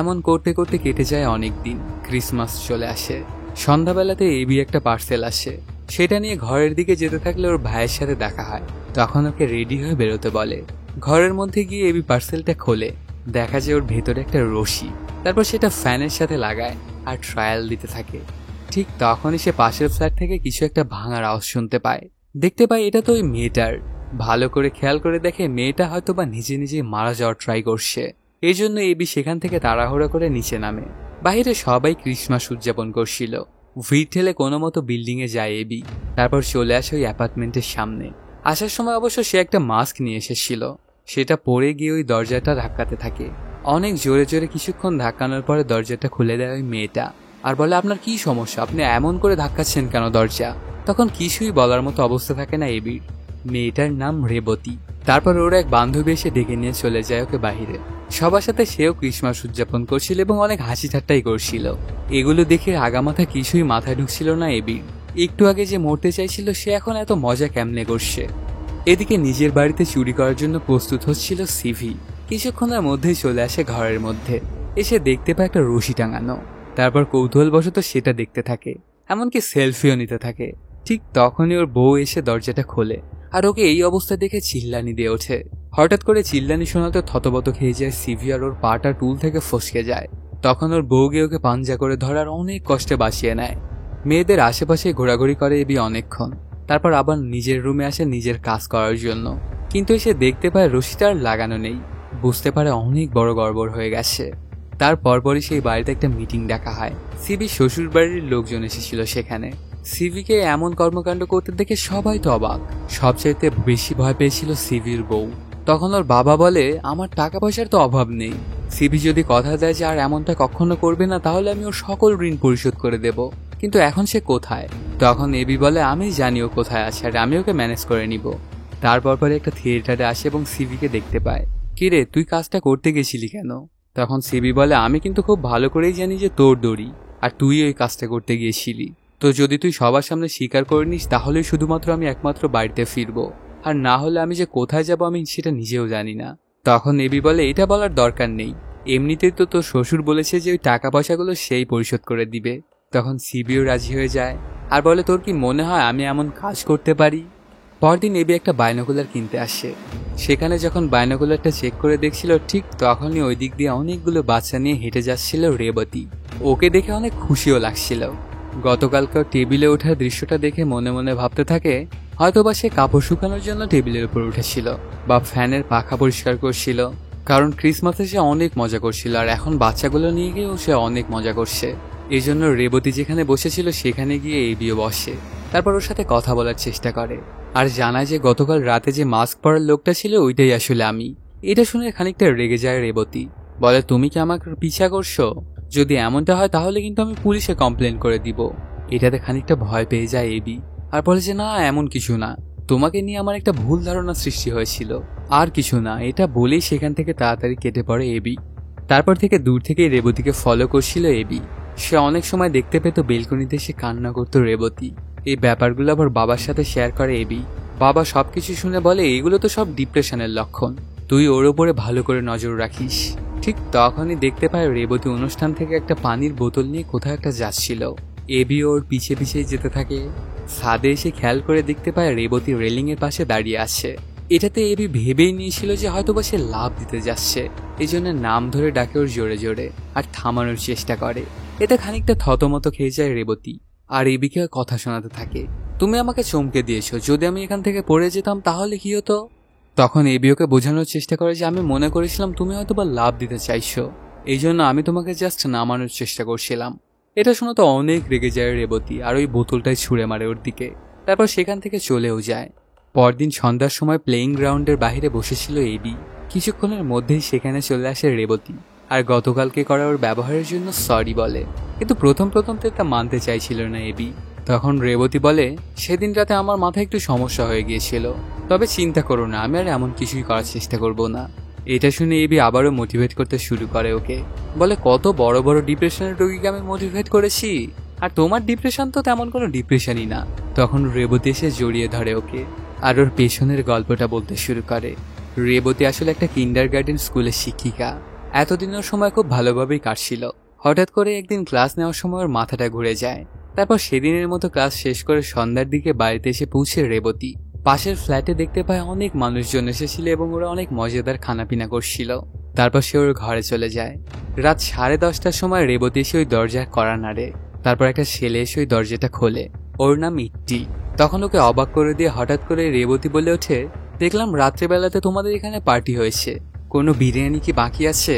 এমন করতে করতে কেটে যায় অনেক দিন। ক্রিসমাস চলে আসে। সন্ধ্যাবেলাতে এবি একটা পার্সেল আসে। সেটা নিয়ে ঘরের দিকে যেতে থাকলে ওর ভাইয়ের সাথে দেখা হয়। তখন ওকে রেডি হয়ে বেরোতে বলে। ঘরের মধ্যে গিয়ে এবি পার্সেলটা খোলে। দেখা যায় ওর ভেতরে একটা রশি। তারপর সেটা ফ্যানের সাথে লাগায় আর ট্রায়াল দিতে থাকে। ঠিক তখনই সে পাশের ফ্ল্যাট থেকে কিছু একটা ভাঙার আওয়াজ শুনতে পায়। দেখতে পায় এটা তো ওই মেয়েটার। ভালো করে খেয়াল করে দেখে মেয়েটা হয়তো বা নিজে নিজে মারা যাওয়ার ট্রাই করছে। এই জন্য এবি সেখান থেকে তাড়াহুড়ো করে নিচে নামে। বাইরে সবাই ক্রিসমাস উদযাপন করছিল। ভিড় ঠেলে কোনো মতো বিল্ডিং এ যায় এবি। তারপর চলে আসে ওই অ্যাপার্টমেন্টের সামনে। আসার সময় অবশ্য সে একটা মাস্ক নিয়ে এসেছিল। সেটা পরে গিয়ে ওই দরজাটা ধাক্কাতে থাকে। অনেক জোরে জোরে কিছুক্ষণ ধাক্কানোর পরে দরজাটা খুলে দেয় ওই মেয়েটা আর বলে, আপনার কি সমস্যা, আপনি এমন করে ধাক্কাচ্ছেন কেন দরজা? তখন কিছুই বলার মতো অবস্থা থাকে না এবির। মেয়েটার নাম রেবতী। তারপর ওর এক বান্ধবী এসে ডেকে নিয়ে চলে যায় ওকে বাহিরে। সবার সাথে সেও ক্রিসমাস উদযাপন করছিল এবং অনেক হাসি ঠাট্টাই করছিল। এগুলো দেখে আগামাথা কিছুই মাথায় ঢুকছিল না এবির। একটু আগে যে মরতে চাইছিল সে এখন এত মজা কেমনে করছে। এদিকে নিজের বাড়িতে চুরি করার জন্য প্রস্তুত হচ্ছিল সিভি। কিছুক্ষণের মধ্যেই চলে আসে ঘরের মধ্যে। এসে দেখতে পায় একটা রশি টাঙানো। তারপর কৌতূহলবশত সেটা দেখতে থাকে, এমনকি সেলফিও নিতে থাকে। ঠিক তখনই ওর বউ এসে দরজাটা খোলে আর ওকে এই অবস্থা দেখে চিল্লানি দিয়ে ওঠে। হঠাৎ করে চিল্লানি শোনাতে থতবত খেয়ে যায় সিভি আর ওর পাটা টুল থেকে ফসকে যায়। তখন ওর বউ গিয়ে ওকে পাঞ্জা করে ধরার অনেক কষ্টে বাঁচিয়ে নেয়। মেয়েদের আশেপাশে ঘোরাঘুরি করে এবি অনেকক্ষণ। তারপর আবার নিজের রুমে আসে নিজের কাজ করার জন্য, কিন্তু এসে দেখতে পায় রশিটা আর লাগানো নেই। বুঝতে পারে অনেক বড় গড়বড় হয়ে গেছে। তার পরপরই সেই বাড়িতে একটা মিটিং ডাকা হয়। সিবি শ্বশুর বাড়ির লোকজন এসেছিল সেখানে। সিভিকে এমন কর্মকাণ্ড করতে দেখে সবাই তো অবাক। সবচাইতে বেশি ভয় পেয়েছিল সিভির বউ। তখন ওর বাবা বলে, আমার টাকা পয়সার তো অভাব নেই। সিভি যদি কথা দেয় যে আর এমনটা কখনো করবে না তাহলে আমি ওর সকল ঋণ পরিশোধ করে দেব, কিন্তু এখন সে কোথায়? তখন এবি বলে, আমি জানি ও কোথায় আছে আর আমি ওকে ম্যানেজ করে নিব। তারপর পরে একটা থিয়েটারে আসে এবং সিবিকে দেখতে পায়। কিরে, তুই কাজটা করতে গেছিলি কেন? তখন সিবি বলে, আমি কিন্তু খুব ভালো করেই জানি যে তোর দড়ি, আর তুই ওই কাজটা করতে গিয়েছিলি। তো যদি তুই সবার সামনে স্বীকার করে নিস তাহলেই শুধুমাত্র আমি একমাত্র বাড়িতে ফিরবো, আর না হলে আমি যে কোথায় যাব আমি সেটা নিজেও জানি না। তখন এবি বলে, এটা বলার দরকার নেই, এমনিতেই তো তোর শ্বশুর বলেছে যে ওই টাকা পয়সাগুলো সেই পরিশোধ করে দিবে। তখন সিবিও রাজি হয়ে যায় আর বলে, তোর কি মনে হয় আমি এমন কাজ করতে পারি? পরদিন এবি একটা বাইনোকুলার কিনতে আসে। সেখানে যখন বাইনোকুলারটা চেক করে দেখছিল, ঠিক তখনই ওই দিক দিয়ে অনেকগুলো বাচ্চা নিয়ে হেঁটে যাচ্ছিল রেবতী। ওকে দেখে অনেক খুশিও লাগছিল। গতকালকেও টেবিলে ওঠার দৃশ্যটা দেখে মনে মনে ভাবতে থাকে, হয়তোবা সে কাপড় শুকানোর জন্য টেবিলের উপর উঠেছিল বা ফ্যানের পাখা পরিষ্কার করছিল, কারণ ক্রিসমাসে সে অনেক মজা করছিল আর এখন বাচ্চাগুলো নিয়ে গিয়েও সে অনেক মজা করছে। এই জন্য রেবতী যেখানে বসেছিল সেখানে গিয়ে এবিও বসে। তারপর ওর সাথে কথা বলার চেষ্টা করে আর জানায় যে গতকাল রাতে যে মাস্ক পরার লোকটা ছিল ওইটাই আসলে আমি। এটা শুনে খানিকটা রেগে যায় রেবতী, বলে, তুমি কি আমাকে পিছা করছো? যদি এমনটা হয় তাহলে কিন্তু আমি পুলিশে কমপ্লেন করে দিব। এটাতে খানিকটা ভয় পেয়ে যায় এবি আর বলে যে, না এমন কিছু না, তোমাকে নিয়ে আমার একটা ভুল ধারণা সৃষ্টি হয়েছিল, আর কিছু না। এটা বলেই সেখান থেকে তাড়াতাড়ি কেটে পড়ে এবি। তারপর থেকে দূর থেকেই রেবতীকে ফলো করছিল এবি। সে অনেক সময় দেখতে পেত বেলকনিতে সে কান্না করতো রেবতী। এই ব্যাপারগুলো আবার বাবার সাথে শেয়ার করে এবি। বাবা সবকিছু শুনে বলে, এগুলো তো সব ডিপ্রেশনের লক্ষণ, তুই ওর ওপরে ভালো করে নজর রাখিস। ঠিক তখনই দেখতে পায় রেবতী অনুষ্ঠান থেকে একটা পানির বোতল নিয়ে কোথাও একটা যাচ্ছিল। এবি ওর পিছে পিছিয়ে যেতে থাকে। ছাদে এসে খেয়াল করে দেখতে পায় রেবতী রেলিং এর পাশে দাঁড়িয়ে আছে। এটাতে এবি ভেবেই নিয়েছিল যে হয়তোবা সে লাফ দিতে যাচ্ছে, এই জন্য নাম ধরে ডাকে ওর জোরে জোরে আর থামানোর চেষ্টা করে। এতে খানিকটা থতমত খেয়ে যায় রেবতী আর এবিকে কথা শোনাতে থাকে, তুমি আমাকে চমকে দিয়েছো, যদি আমি এখান থেকে পড়ে যেতাম তাহলে কি হতো? তখন এবি ওকে বোঝানোর চেষ্টা করে যে আমি মনে করেছিলাম তুমি হয়তোবা লাভ দিতে চাইছো, এই জন্য আমি তোমাকে জাস্ট নামানোর চেষ্টা করছিলাম। এটা শুনে তো অনেক রেগে যায় রেবতী আর ওই বোতলটাই ছুঁড়ে মারে ওর দিকে। তারপর সেখান থেকে চলেও যায়। পরদিন সন্ধ্যার সময় প্লেইং গ্রাউন্ডের বাইরে বসেছিল এবি। কিছুক্ষণের মধ্যেই সেখানে চলে আসে রেবতী আর গতকালকে করা ওর ব্যবহারের জন্য সরি বলে। কিন্তু প্রথম তো এটা মানতে চাইছিল না এবি। তখন রেবতী বলে, সেদিন রাতে আমার মাথায় একটু সমস্যা হয়ে গিয়েছিল, তবে চিন্তা করো না, আমি আর এমন কিছুই করার চেষ্টা করব না। এটা শুনে এবি আবারও মোটিভেট করতে শুরু করে ওকে, বলে, কত বড় বড় ডিপ্রেশনের রোগীকে আমি মোটিভেট করেছি, আর তোমার ডিপ্রেশন তো তেমন কোনো ডিপ্রেশনই না। তখন রেবতী এসে জড়িয়ে ধরে ওকে আর ওর পেছনের গল্পটা বলতে শুরু করে। রেবতী আসলে একটা কিন্ডারগার্টেন স্কুলের শিক্ষিকা। এতদিনের সময় খুব ভালোভাবেই কাটছিল। হঠাৎ করে একদিন ক্লাস নেওয়ার সময় ওর মাথাটা ঘুরে যায়। তারপর সেদিনের মতো ক্লাস শেষ করে সন্ধ্যার দিকে বাড়িতে এসে পৌঁছে রেবতী পাশের ফ্ল্যাটে দেখতে পায় অনেক মানুষজন এসেছিল এবং ওরা অনেক মজাদার খানাপিনা করছিল। তারপর সে ওর ঘরে চলে যায়। রাত 10:30টার সময় রেবতী এসে ওই দরজার কড়া নাড়ে। তারপর একটা ছেলে এসে ওই দরজাটা খোলে। ওর নাম ইট্টি। তখন ওকে অবাক করে দিয়ে হঠাৎ করে রেবতী বলে ওঠে, দেখলাম রাত্রেবেলাতে তোমাদের এখানে পার্টি হয়েছে, কোনো বিরিয়ানি কি বাকি আছে?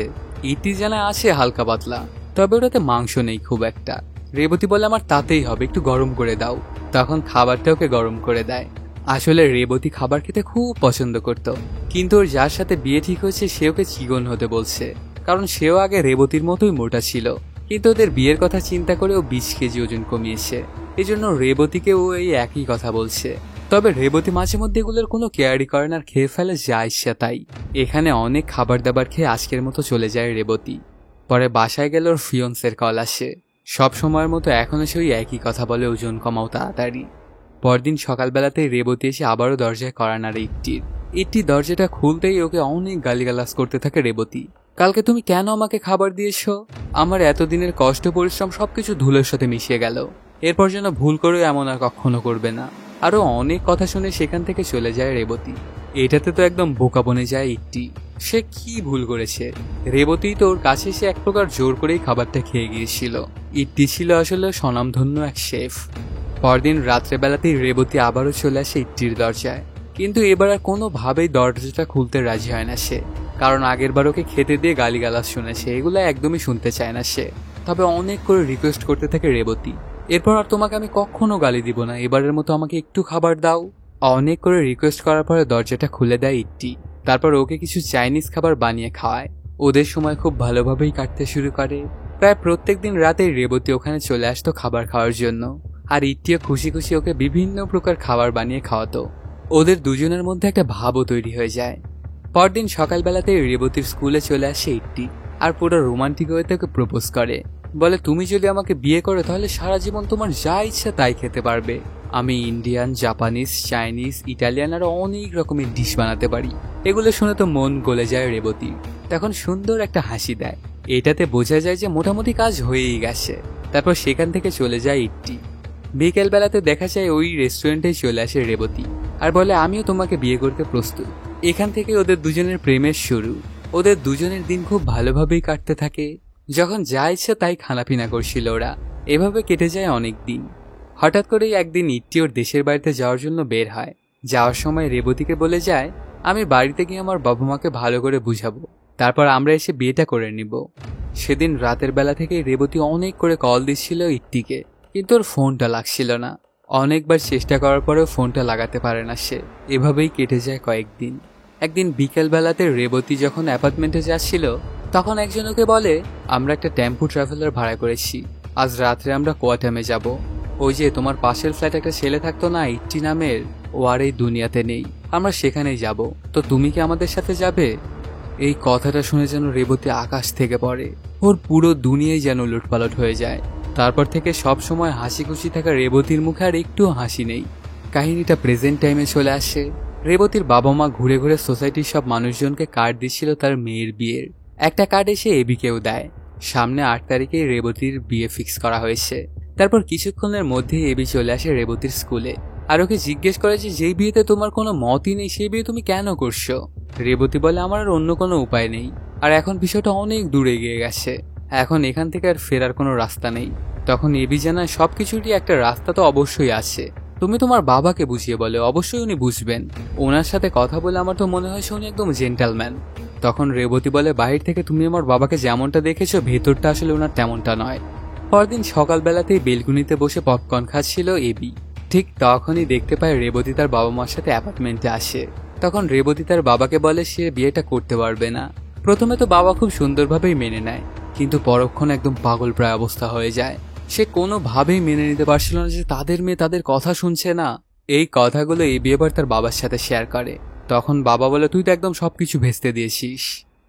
ইট্টি জানা আছে হালকা পাতলা, তবে ওটাতে মাংস নেই খুব একটা। রেবতী বলে, আমার তাতেই হবে, একটু গরম করে দাও। তখন খাবারটা ওকে গরম করে দেয়। আসলে রেবতী খাবার খেতে খুব পছন্দ করত, কিন্তু ওর যার সাথে বিয়ে ঠিক হয়েছে সে ওকে চিকন হতে বলছে, কারণ সেও আগে রেবতীর মতোই মোটা ছিল। কিন্তু ওদের বিয়ের কথা চিন্তা করে ও 20 কেজি ওজন কমিয়েছে, এই জন্য রেবতীকে ও এই একই কথা বলছে। তবে রেবতী মাঝে মধ্যে এগুলোর কোনো কেয়ারই করে না আর খেয়ে ফেলে যা ইচ্ছা তাই। এখানে অনেক খাবার দাবার খেয়ে আজকের মতো চলে যায় রেবতী। পরে বাসায় গেলে ওর ফিয়ন্সের কল আসে। সব সময়ের মতো এখনো সে ওই একই কথা বলে, ওজন কমাও তাড়াতাড়ি। পরদিন সকালবেলাতেই রেবতী এসে আবারও দরজায় কড়া নাড়ে ইট্টি দরজাটা খুলতেই ওকে অনেক গালিগালাজ করতে থাকে রেবতী। কালকে তুমি কেন আমাকে খাবার দিয়েছ? আমার এতদিনের কষ্ট পরিশ্রম সবকিছু ধুলোর সাথে মিশিয়ে গেল, এরপর যেন ভুল করেও এমন আর কখনো করবে না। আরো অনেক কথা শুনে সেখান থেকে চলে যায় রেবতী। এটাতে তো একদম বোকা বনে যায় ইট্টি। সে কি ভুল করেছে? রেবতী তো ওর কাছে সে এক প্রকার জোর করেই খাবারটা খেয়ে গিয়েছিল। ইট্টি ছিল আসলে স্বনামধন্য এক শেফ। পরদিন রাত্রেবেলাতেই রেবতী আবারও চলে আসে ইট্টির দরজায়, কিন্তু এবার আর কোনোভাবেই দরজাটা খুলতে রাজি হয় না সে, কারণ আগেরবার ওকে খেতে দিয়ে গালিগালাজ শুনেছে, এগুলো একদমই শুনতে চায় না সে। তবে অনেক করে রিকোয়েস্ট করতে থাকে রেবতী, এরপর আর তোমাকে আমি কখনো গালি দিব না, এবারের মতো আমাকে একটু খাবার দাও। অনেক করে রিকোয়েস্ট করার পরে দরজাটা খুলে দেয় ইট্টি। তারপর ওকে কিছু চাইনিজ খাবার বানিয়ে খাওয়ায়। ওদের সময় খুব ভালোভাবেই কাটতে শুরু করে। প্রায় প্রত্যেকদিন রাতেই রেবতী ওখানে চলে আসতো খাবার খাওয়ার জন্য, আর ইট্টিও খুশি খুশি ওকে বিভিন্ন প্রকার খাবার বানিয়ে খাওয়াতো। ওদের দুজনের মধ্যে একটা ভাবও তৈরি হয়ে যায়। পরদিন সকালবেলাতে রেবতীর স্কুলে চলে আসে ইট্টি আর পুরো রোমান্টিক ওয়েতে ওকে প্রপোজ করে। বলে, তুমি যদি আমাকে বিয়ে করো তাহলে সারা জীবন তোমার যা ইচ্ছা তাই খেতে পারবে। আমি ইন্ডিয়ান, জাপানিজ, চাইনিজ, ইটালিয়ান আর অনেক রকমের ডিশ বানাতে পারি। এগুলো শুনে তো মন গলে যায় রেবতী। তখন সুন্দর একটা হাসি দেয়। এটাতে বোঝা যায় যে মোটামুটি কাজ হয়েই গেছে। তারপর সেখান থেকে চলে যায় ইট্টি। বিকেল বেলাতে দেখা যায় ওই রেস্টুরেন্টে চলে আসে রেবতী আর বলে, আমিও তোমাকে বিয়ে করতে প্রস্তুত। এখান থেকে ওদের দুজনের প্রেমের শুরু। ওদের দুজনের দিন খুব ভালোভাবেই কাটতে থাকে। যখন যা ইচ্ছা তাই খানাপিনা করছিল ওরা। এভাবে কেটে যায় অনেক দিন। হঠাৎ করেই একদিন ইট্টি ওর দেশের বাড়িতে যাওয়ার জন্য বের হয়। যাওয়ার সময় রেবতীকে বলে যায়, আমি বাড়িতে গিয়ে আমার বাবা মাকে ভালো করে বুঝাবো, তারপর আমরা এসে বিয়েটা করে নিব। সেদিন রাতের বেলা থেকেই রেবতী অনেক করে কল দিচ্ছিল ইট্টিকে, কিন্তু ওর ফোনটা লাগছিল না। অনেকবার চেষ্টা করার পরেও ফোনটা লাগাতে পারে না সে। এভাবেই কেটে যায় কয়েকদিন। একদিন বিকেল বেলাতে রেবতী যখন অ্যাপার্টমেন্টে যাচ্ছিল তখন একজন ওকে বলে, আমরা একটা টেম্পো ট্রাভেলার ভাড়া করেছি, আজ রাত্রে আমরা কোয়াটামে যাব। ওই যে তোমার পাশের ফ্ল্যাট একটা ছেলে থাকতো না ইট্টি নামের, ও আর এই দুনিয়াতে নেই, আমরা সেখানেই যাব। তো তুমি কি আমাদের সাথে যাবে? এই কথাটা শুনে যেন রেবতী আকাশ থেকে পড়ে। ওর পুরো দুনিয়াই যেন লুটপালট হয়ে যায়। তারপর থেকে সব সময় হাসি খুশি থাকা রেবতীর মুখে আর একটুও হাসি নেই। কাহিনীটা প্রেজেন্ট টাইমে চলে আসে। রেবতীর বাবা মা ঘুরে ঘুরে সোসাইটির সব মানুষজনকে কার্ড দিচ্ছিল তার মেয়ের বিয়ের। একটা কার্ড এসে এবিকেও দেয়। সামনে 8 তারিখে রেবতীর বিয়ে ফিক্স করা হয়েছে। তারপর কিছুক্ষণের মধ্যে এবি চলে আসে রেবতীর স্কুলে আর ওকে জিজ্ঞেস করে যে, যেই বিয়েতে তোমার কোনো মতই নেই সেই বিয়ে তুমি কেন করছো? রেবতী বলে, আমার আর অন্য কোনো উপায় নেই, আর এখন বিষয়টা অনেক দূরে এগিয়ে গেছে, এখন এখান থেকে আর ফেরার কোনো রাস্তা নেই। তখন এবি জানায়, সবকিছুরই একটা রাস্তা তো অবশ্যই আছে, তুমি তোমার বাবাকে বুঝিয়ে বলে, অবশ্যই উনি বুঝবেন। ওনার সাথে কথা বলে আমার তো মনে হয় উনি একদম জেন্টালম্যান। তখন রেবতী বলে, বাহির থেকে তুমি আমার বাবাকে যেমনটা দেখেছো ভেতরটা আসলে ওনার তেমনটা নয়। পরদিন সকালবেলাতেই বেলকুনিতে বসে পপকর্ন খাচ্ছিল এবি। ঠিক তখনই দেখতে পায় রেবতী তার বাবা মার সাথে অ্যাপার্টমেন্টে আসে। তখন রেবতী তার বাবাকে বলে সে বিয়েটা করতে পারবে না। প্রথমে তো বাবা খুব সুন্দরভাবেই মেনে নেয়, কিন্তু পরক্ষণে একদম পাগল প্রায় অবস্থা হয়ে যায়। সে কোনোভাবেই মেনে নিতে পারছিল না যে তাদের মেয়ে তাদের কথা শুনছে না। এই কথাগুলো এবি এবার তার বাবার সাথে শেয়ার করে। তখন বাবা বলে, তুই তো একদম সবকিছু ভেস্তে দিয়েছিস,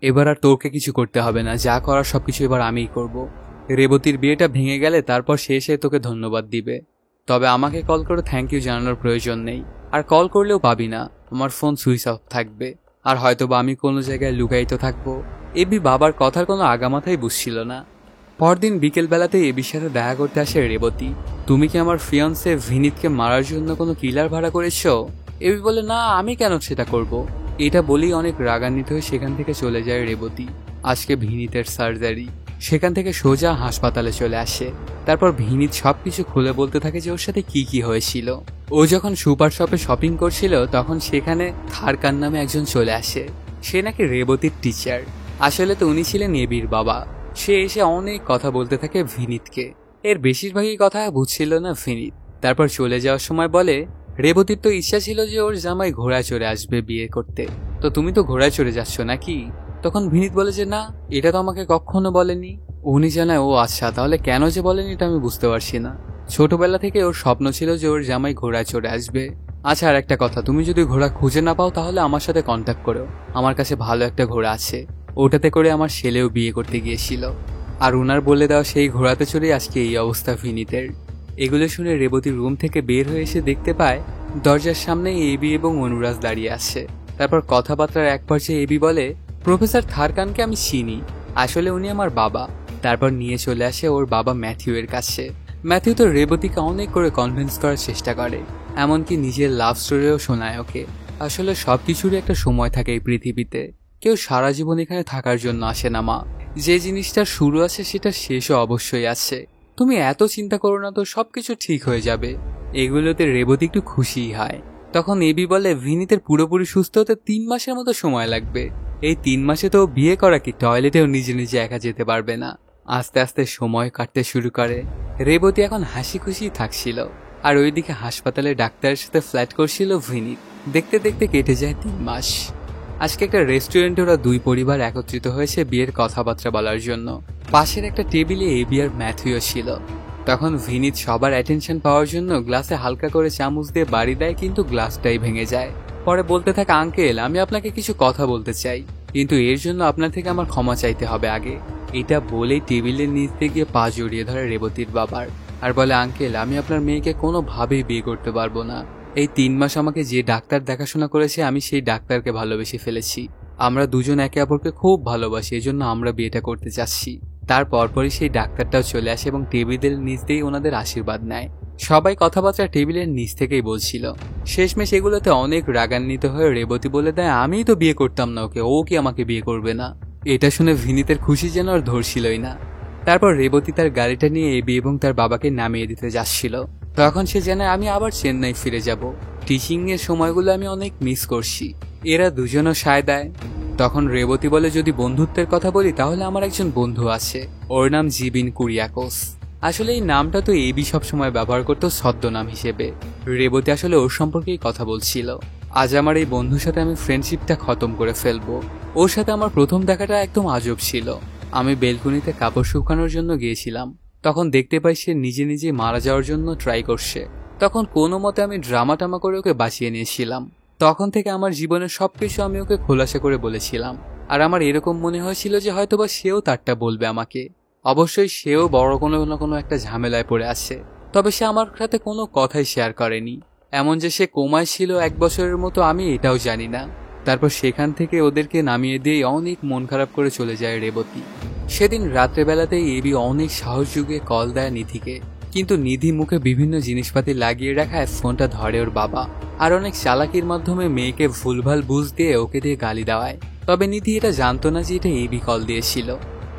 এবার আর তোকে কিছু করতে হবে না, যা করার সবকিছু এবার আমিই করব। রেবতীর বিয়েটা ভেঙে গেলে তারপর সে এসে তোকে ধন্যবাদ দিবে, তবে আমাকে কল করে থ্যাংক ইউ জানানোর প্রয়োজন নেই, আর কল করলেও পাবি না, আমার ফোন সুইচ অফ থাকবে, আর হয়তোবা আমি কোনো জায়গায় লুকায়িত থাকবো। এবি বাবার কথার কোনো আগামাথাই বুঝছিল না। পরদিন বিকেলবেলাতে এবির সাথে দেখা করতে আসে রেবতী। তুমি কি আমার ফিয়ন্সে ভিনিতকে মারার জন্য কোনো কিলার ভাড়া করেছো? এবি বলে, না আমি কেন সেটা করব। এটা বলেই অনেক রাগান্বিত হয়ে সেখান থেকে চলে যায় রেবতী। আজকে ভিনিতের সার্জারি, সেখান থেকে সোজা হাসপাতালে চলে আসে। তারপর ভিনিত সবকিছু খুলে বলতে থাকে যে ওর সাথে কি কি হয়েছিল। ও যখন সুপার শপে শপিং করছিল তখন সেখানে থারকান নামে একজন চলে আসে। সে নাকি রেবতীর টিচার। আসলে তো উনি ছিলেন এবির বাবা। সে এসে অনেক কথা বলতে থাকে ভিনিতকে। এর বেশিরভাগই কথা বুঝছিল না ভিনিত। তারপর চলে যাওয়ার সময় বলে, রেবতীর তো ইচ্ছা ছিল যে ওর জামাই ঘোড়ায় চড়ে আসবে বিয়ে করতে, তো তুমি তো ঘোড়ায় চড়ে যাচ্ছ নাকি? তখন ভিনিত বলে যে না, এটা তো আমাকে কখনো বলেনি। উনি জানায়, ও আচ্ছা, তাহলে কেন যে বলেনি এটা আমি বুঝতে পারছি না। ছোটবেলা থেকে ওর স্বপ্ন ছিল যে ওর জামাই ঘোড়ায় চড়ে আসবে। আচ্ছা, আর একটা কথা, তুমি যদি ঘোড়া খুঁজে না পাও তাহলে আমার সাথে কন্ট্যাক্ট করো, আমার কাছে ভালো একটা ঘোড়া আছে, ওটাতে করে আমার ছেলেও বিয়ে করতে গিয়েছিল। আর উনার বলে দেওয়া সেই ঘোড়াতে চড়ে আজকে এই অবস্থা ভিনিতের। এগুলো শুনে রেবতী রুম থেকে বের হয়ে এসে দেখতে পায় দরজার সামনে এবি এবং অনুরাজ দাঁড়িয়ে আছে। তারপর কথাবার্তার এক পর্যায়ে এবি বলে, প্রফেসর থারকানকে আমি চিনি, আসলে উনি আমার বাবা। তারপর নিয়ে চলে আসে ওর বাবা ম্যাথিউ এর কাছে। ম্যাথিউ তো রেবতীকে অনেক করে কনভিন্স করার চেষ্টা করে, এমনকি নিজের লাভ স্টোরিও শোনায় ওকে। আসলে সবকিছুরই একটা সময় থাকে এই পৃথিবীতে, কেউ সারা জীবন এখানে থাকার জন্য আসে না মা। যে জিনিসটার শুরু আছে সেটা শেষও অবশ্যই আছে। তুমি এত চিন্তা করো না তো, সবকিছু ঠিক হয়ে যাবে। এগুলোতে রেবতী একটু খুশিই হয়। তখন এবি বলে, ভিনিতের পুরোপুরি সুস্থ হতে 3 মাসের মতো সময় লাগবে। এই 3 মাসে তো বিয়ে করা কি টয়লেটেও নিজে নিজে একা যেতে পারবে না। আস্তে আস্তে সময় কাটতে শুরু করে। রেবতী এখন হাসি খুশি থাকছিল, আর ওইদিকে হাসপাতালে ডাক্তারের সাথে ফ্ল্যাট করছিল ভিনিত। দেখতে দেখতে কেটে যায় 3 মাস। আজকে একটা রেস্টুরেন্টে ওরা দুই পরিবার একত্রিত হয়েছে বিয়ের কথাবার্তা বলার জন্য। পাশের একটা টেবিলে এবি আর ম্যাথিউ ছিল। তখন ভিনিত সবার অ্যাটেনশন পাওয়ার জন্য গ্লাসে হালকা করে চামচ দিয়ে বাড়ি দেয়, কিন্তু গ্লাসটাই ভেঙে যায়। পরে বলতে থাকে, আঙ্কেল আমি আপনাকে কিছু কথা বলতে চাই, কিন্তু এর জন্য আপনার থেকে আমার ক্ষমা চাইতে হবে আগে। এটা বলেই টেবিলের নিচে গিয়ে পা জড়িয়ে ধরে রেবতীর বাবার, আর বলে, আঙ্কেল আমি আপনার মেয়েকে কোনোভাবেই বিয়ে করতে পারবো না। এই 3 মাস আমাকে যে ডাক্তার দেখাশোনা করেছে আমি সেই ডাক্তারকে ভালোবেসে ফেলেছি। আমরা দুজন একে অপরকে খুব ভালোবাসি, এজন্য আমরা বিয়েটা করতে চাচ্ছি। তারপরই সেই ডাক্তারটাও চলে আসে এবং টেবিলের নিচ দিয়েই ওনাদের আশীর্বাদ নেয়। সবাই কথাবার্তা টেবিলের নিচ থেকেই বলছিল। শেষমেশ এগুলোতে অনেক রাগান্বিত হয়ে রেবতী বলে দেয়, আমিই তো বিয়ে করতাম না ওকে, ও কি আমাকে বিয়ে করবে না? এটা শুনে ভিনিতের খুশি যেন আর ধরছিলই না। তারপর রেবতী তার গাড়িটা নিয়ে এবি এবং তার বাবাকে নামিয়ে দিতে যাচ্ছিল। তখন সে জানায়, আমি আবার চেন্নাই ফিরে যাব, টিচিং এর সময়গুলো আমি অনেক মিস করছি। এরা দুজনও সায় দেয়। তখন রেবতী বলে, যদি বন্ধুত্বের কথা বলি তাহলে আমার একজন বন্ধু আছে, ওর নাম জিবিন কুরিয়াকোস। আসলে এই নামটা তো এবি সবসময় ব্যবহার করতো ছদ্মনাম হিসেবে। রেবতী আসলে ওর সম্পর্কেই কথা বলছিল। আজ আমার এই বন্ধুর সাথে আমি ফ্রেন্ডশিপটা খতম করে ফেলবো। ওর সাথে আমার প্রথম দেখাটা একদম আজব ছিল। আমি বেলকুনিতে কাপড় শুকানোর জন্য গিয়েছিলাম, তখন দেখতে পাই সে নিজে নিজে মারা যাওয়ার জন্য ট্রাই করছে। তখন কোনো মতে আমি ড্রামা করে ওকে বাঁচিয়ে নিয়েছিলাম। তখন থেকে আমার জীবনের সবকিছু আমি ওকে খোলাসা করে বলেছিলাম, আর আমার এরকম মনে হয়েছিল যে হয়তোবা সেও তারটা বলবে আমাকে। অবশ্যই সেও বড় কোনো একটা ঝামেলায় পড়ে আছে, তবে সে আমার সাথে কোনো কথাই শেয়ার করেনি। এমন যে সে কোমায় ছিল 1 বছরের মতো আমি এটাও জানি না। তারপর সেখান থেকে ওদেরকে নামিয়ে দিয়ে অনেক মন খারাপ করে চলে যায় রেবতী। সেদিন রাত্রেবেলাতেই এবি অনেক সাহস যুগে কল দেয় নিধিকে, কিন্তু নিধি মুখে বিভিন্ন জিনিসপাতি লাগিয়ে রাখায় ফোনটা ধরে ওর বাবা, আর অনেক চালাকির মাধ্যমে মেয়েকে ভুলভাল বুঝ দিয়ে ওকে দিয়ে গালি দেওয়ায়। তবে নিধি এটা জানতো না যে এটা এবি কল দিয়েছিল।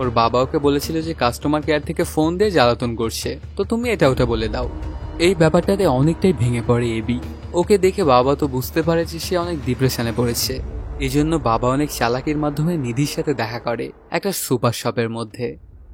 ওর বাবা ওকে বলেছিল যে কাস্টমার কেয়ার থেকে ফোন দিয়ে জ্বালাতন করছে, তো তুমি এটা ওটা বলে দাও। এই ব্যাপারটাতে অনেকটাই ভেঙে পড়ে এবি। ওকে দেখে বাবা তো বুঝতে পারে যে সে অনেক ডিপ্রেশনে পড়েছে। এই জন্য বাবা অনেক চালাকির মাধ্যমে নিধির সাথে দেখা করে একটা সুপার শপের মধ্যে।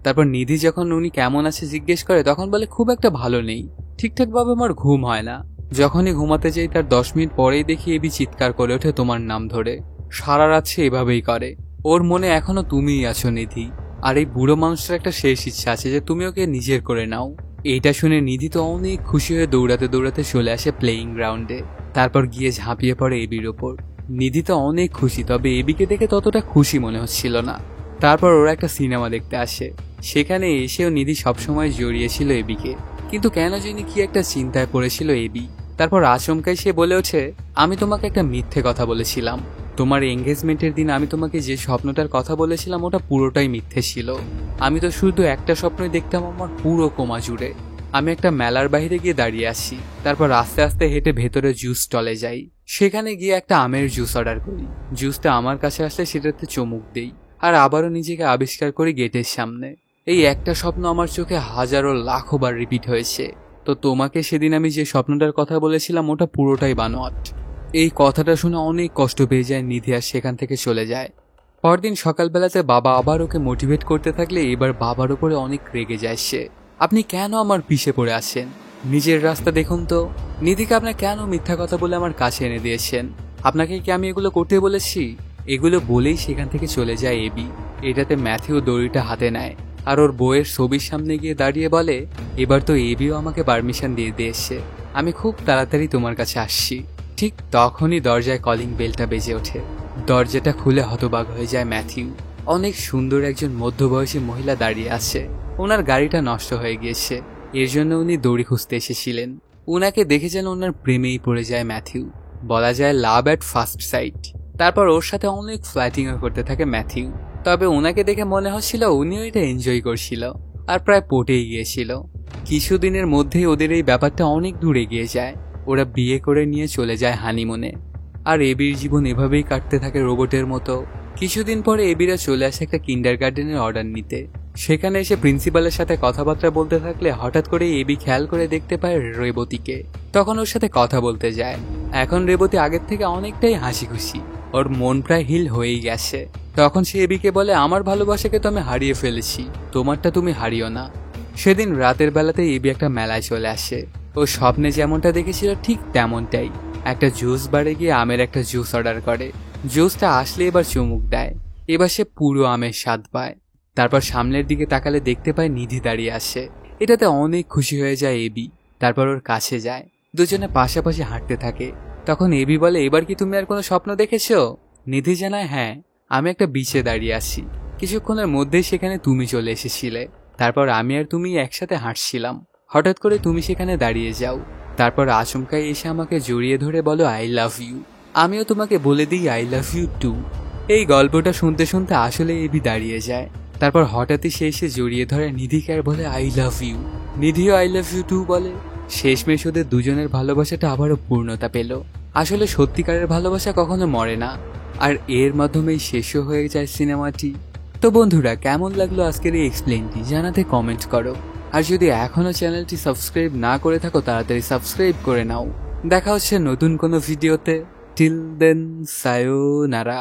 তারপর নিধি যখন উনি কেমন আছে জিজ্ঞেস করে, তখন বলে খুব একটা ভালো নেই, ঠিকঠাকভাবে আমার ঘুম হয় না। যখনই ঘুমাতে যাই তার 10 মিনিট পরেই দেখি এবি চিৎকার করে ওঠে তোমার নাম ধরে। সারা রাত সে এভাবেই করে। ওর মনে এখনো তুমিই আছো নিধি, আর এই বুড়ো মানুষটার একটা শেষ ইচ্ছা আছে যে তুমি ওকে নিজের করে নাও। এইটা শুনে নিধি তো অনেক খুশি হয়ে দৌড়াতে চলে আসে প্লেয়িং গ্রাউন্ডে। তারপর গিয়ে ঝাঁপিয়ে পড়ে এবির ওপর। নিধি তো অনেক খুশি, তবে এবিকে দেখে ততটা খুশি মনে হচ্ছিল না। তারপর ওরা একটা সিনেমা দেখতে আসে। সেখানে এসেও নিধি সবসময় জড়িয়েছিল এবিকে, কিন্তু কেন জানি কি একটা চিন্তায় পড়েছিল এবি। তারপর আচমকাই সে বলে ওঠে, আমি তোমাকে একটা মিথ্যে কথা বলেছিলাম। তোমার এঙ্গেজমেন্টের দিন আমি তোমাকে যে স্বপ্নটার কথা বলেছিলাম ওটা পুরোটাই মিথ্যে ছিল। আমি তো শুধু একটা স্বপ্নই দেখতাম আমার পুরো কোমা জুড়ে। আমি একটা মেলার বাইরে গিয়ে দাঁড়িয়ে আসি, তারপর আস্তে আস্তে হেঁটে ভেতরে জুস স্টলে যাই। সেখানে গিয়ে একটা আমের জুস অর্ডার করি। জুসটা আমার কাছে আসলে সেটাতে চুমুক দেই, আর আবারও নিজেকে আবিষ্কার করি গেটের সামনে। এই একটা স্বপ্ন আমার চোখে হাজারো লাখো বার রিপিট হয়েছে। তো তোমাকে সেদিন আমি যে স্বপ্নটার কথা বলেছিলাম ওটা পুরোটাই বানোয়াট। এই কথাটা শুনে অনেক কষ্ট পেয়ে যায় নিধি, আর সেখান থেকে চলে যায়। পরদিন সকালবেলাতে বাবা আবার ওকে মোটিভেট করতে থাকলে এবার বাবার উপরে অনেক রেগে যায় সে। আপনি কেন আমার পিছে পড়ে আসেন? নিজের রাস্তা দেখুন তো। নিধিকে আপনি কেন মিথ্যা কথা বলে আমার কাছে এনে দিয়েছেন? আপনাকে কি আমি এগুলো করতে বলেছি? এগুলো বলেই সেখান থেকে চলে যায় এবি। এটাতে ম্যাথিউ দড়িটা হাতে নেয় আর ওর বইয়ের ছবির সামনে গিয়ে দাঁড়িয়ে বলে, এবার তো এবিও আমাকে পারমিশন দিয়ে দিয়েছে, আমি খুব তাড়াতাড়ি তোমার কাছে আসছি। ঠিক তখনই দরজায় কলিং বেলটা বেজে ওঠে। দরজাটা খুলে হতবাক হয়ে যায় ম্যাথিউ। অনেক সুন্দর একজন মধ্যবয়সী মহিলা দাঁড়িয়ে আছে। ওনার গাড়িটা নষ্ট হয়ে গিয়েছে, এর জন্য উনি দড়ি খুঁজতে এসেছিলেন। উনাকে দেখে যেন ওনার প্রেমেই পড়ে যায় ম্যাথিউ। বলা যায় লাভ অ্যাট ফার্স্ট সাইট। তারপর ওর সাথে অনেক ফ্ল্যাটিংও করতে থাকে ম্যাথিউ। তবে ওনাকে দেখে মনে হচ্ছিল উনিও এটা এনজয় করছিল, আর প্রায় পটেই গিয়েছিল। কিছুদিনের মধ্যেই ওদের এই ব্যাপারটা অনেক দূর এগিয়ে যায়। ওরা বিয়ে করে নিয়ে চলে যায় হানিমুনে। আর এবির জীবন এভাবেই কাটতে থাকে রোবটের মতো। কিছুদিন পরে এবিরা চলে আসে একটা কিন্ডারগার্টেনের অর্ডার নিতে। সেখানে এসে প্রিন্সিপালের সাথে কথাবার্তা বলতে থাকলে হঠাৎ করে এবি খেয়াল করে দেখতে পায় রেবতীকে। তখন ওর সাথে কথা বলতে যায়। এখন রেবতী আগের থেকে অনেকটাই হাসি খুশি, ওর মন প্রায় হিল হয়েই গেছে। তখন সে এবিকে বলে, আমার ভালোবাসাকে তো আমি হারিয়ে ফেলেছি, তোমারটা তুমি হারিও না। সেদিন রাতের বেলাতে এবি একটা মেলায় চলে আসে। ও স্বপ্নে যেমনটা দেখেছিল ঠিক তেমনটাই। একটা জুস বারে গিয়ে আমের একটা জুস অর্ডার করে। জুসটা আসলে এবার চুমুক দেয়। এবার সে পুরো আমের স্বাদ পায়। তারপর সামনের দিকে তাকালে দেখতে পায় নিধি দাঁড়িয়ে আসে। এটাতে অনেক খুশি হয়ে যায় এবি। তারপর ওর কাছে যায়, দুজনে পাশাপাশি হাঁটতে থাকে। তখন এবি বলে, এবার কি তুমি আর কোনো স্বপ্ন দেখেছো? নিধি জানায়, হ্যাঁ, আমি একটা বিচে দাঁড়িয়ে আছি, কিছুক্ষণের মধ্যেই সেখানে তুমি চলে এসেছিলে। তারপর আমি আর তুমি একসাথে হাঁটছিলাম, হঠাৎ করে তুমি সেখানে দাঁড়িয়ে যাও। তারপর আচমকাই এসে আমাকে জড়িয়ে ধরে বলো আই লাভ ইউ। আমিও তোমাকে বলে দিই আই লাভ ইউ টু। এই গল্পটা শুনতে শুনতে আসলে এবি দাঁড়িয়ে যায়। তারপর হঠাৎই সে এসে জড়িয়ে ধরে নিধিকে আর বলে আই লাভ ইউ। নিধিও আই লাভ ইউ টু বলে। শেষমেশ ওদের দুজনের ভালোবাসাটা আবারও পূর্ণতা পেল। আসলে সত্যিকারের ভালোবাসা কখনো মরে না, আর এর মাধ্যমেই শেষও হয়ে যায় সিনেমাটি। তো বন্ধুরা, কেমন লাগলো আজকের এই এক্সপ্লেনটি জানাতে কমেন্ট করো। আর যদি এখনো চ্যানেলটি সাবস্ক্রাইব না করে থাকো তাড়াতাড়ি সাবস্ক্রাইব করে নাও। দেখা হচ্ছে নতুন কোনো ভিডিওতে। Till then, সায়োনারা।